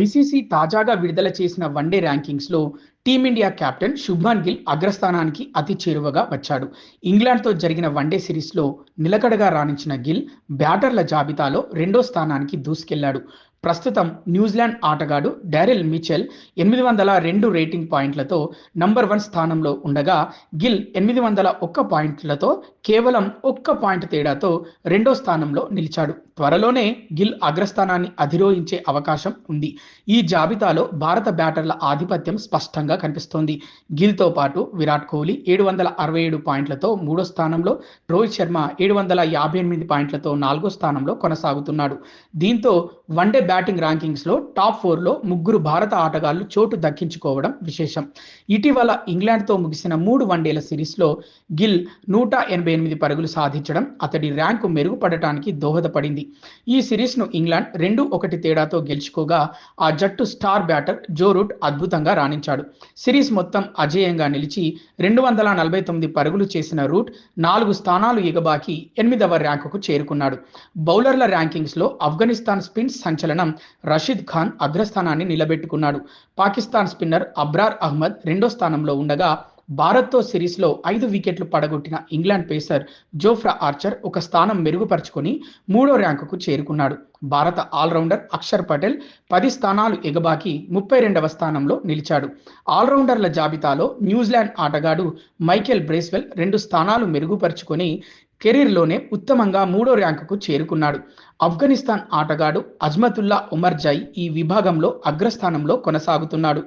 ICC తాజాగా విడుదల చేసిన వన్డే ర్యాంకింగ్స్లో టీమిండియా కెప్టెన్ శుభ్మన్ గిల్ అగ్రస్థానానికి అతి చేరువగా వచ్చాడు. ఇంగ్లాండ్తో జరిగిన వన్డే సిరీస్లో నిలకడగా రాణించిన గిల్ బ్యాటర్ల జాబితాలో రెండో స్థానానికి దూసుకెళ్లాడు. ప్రస్తుతం న్యూజిలాండ్ ఆటగాడు డారెల్ మిచెల్ 802 రేటింగ్ పాయింట్లతో నంబర్ 1 స్థానంలో ఉండగా, గిల్ 801 పాయింట్లతో కేవలం 1 పాయింట్ తేడాతో రెండో స్థానంలో నిలిచాడు. త్వరలోనే గిల్ అగ్రస్థానాన్ని అధిరోహించే అవకాశం ఉంది. ఈ జాబితాలో భారత బ్యాటర్ల ఆధిపత్యం స్పష్టంగా కనిపిస్తోంది. గిల్తో పాటు విరాట్ కోహ్లీ 767 పాయింట్లతో మూడో స్థానంలో, రోహిత్ శర్మ 758 పాయింట్లతో నాలుగో స్థానంలో కొనసాగుతున్నాడు. దీంతో వన్డే బ్యాటింగ్ ర్యాంకింగ్స్లో టాప్ 4లో ముగ్గురు భారత ఆటగాళ్లు చోటు దక్కించుకోవడం విశేషం. ఇటీవల ఇంగ్లాండ్తో ముగిసిన 3 వన్డేల సిరీస్లో గిల్ 188 పరుగులు సాధించడం అతడి ర్యాంకు మెరుగుపడటానికి దోహదపడింది. ఈ సిరీస్ను ఇంగ్లాండ్ 2-1 తేడాతో గెలుచుకోగా, ఆ జట్టు స్టార్ బ్యాటర్ జో రూట్ అద్భుతంగా రాణించాడు. సిరీస్ మొత్తం అజేయంగా నిలిచి 249 పరుగులు చేసిన రూట్ 4 స్థానాలు ఎగబాకి 8వ ర్యాంకుకు చేరుకున్నాడు. బౌలర్ల ర్యాంకింగ్స్లో ఆఫ్ఘనిస్తాన్ స్పిన్ సంచలనం రషీద్ ఖాన్ అగ్రస్థానాన్ని నిలబెట్టుకున్నాడు. పాకిస్తాన్ స్పిన్నర్ అబ్రార్ అహ్మద్ రెండో స్థానంలో ఉండగా, భారత్తో సిరీస్లో 5 వికెట్లు పడగొట్టిన ఇంగ్లాండ్ పేసర్ జోఫ్రా ఆర్చర్ ఒక స్థానం మెరుగుపరుచుకొని మూడో ర్యాంకుకు చేరుకున్నాడు. భారత ఆల్రౌండర్ అక్షర్ పటేల్ 10 స్థానాలు ఎగబాకి 32వ స్థానంలో నిలిచాడు. ఆల్రౌండర్ల జాబితాలో న్యూజిలాండ్ ఆటగాడు మైకెల్ బ్రేస్వెల్ 2 స్థానాలు మెరుగుపరుచుకొని కెరీర్లోనే ఉత్తమంగా మూడో ర్యాంకుకు చేరుకున్నాడు. ఆఫ్ఘనిస్తాన్ ఆటగాడు అజ్మతుల్లా ఉమర్ జై ఈ విభాగంలో అగ్రస్థానంలో కొనసాగుతున్నాడు.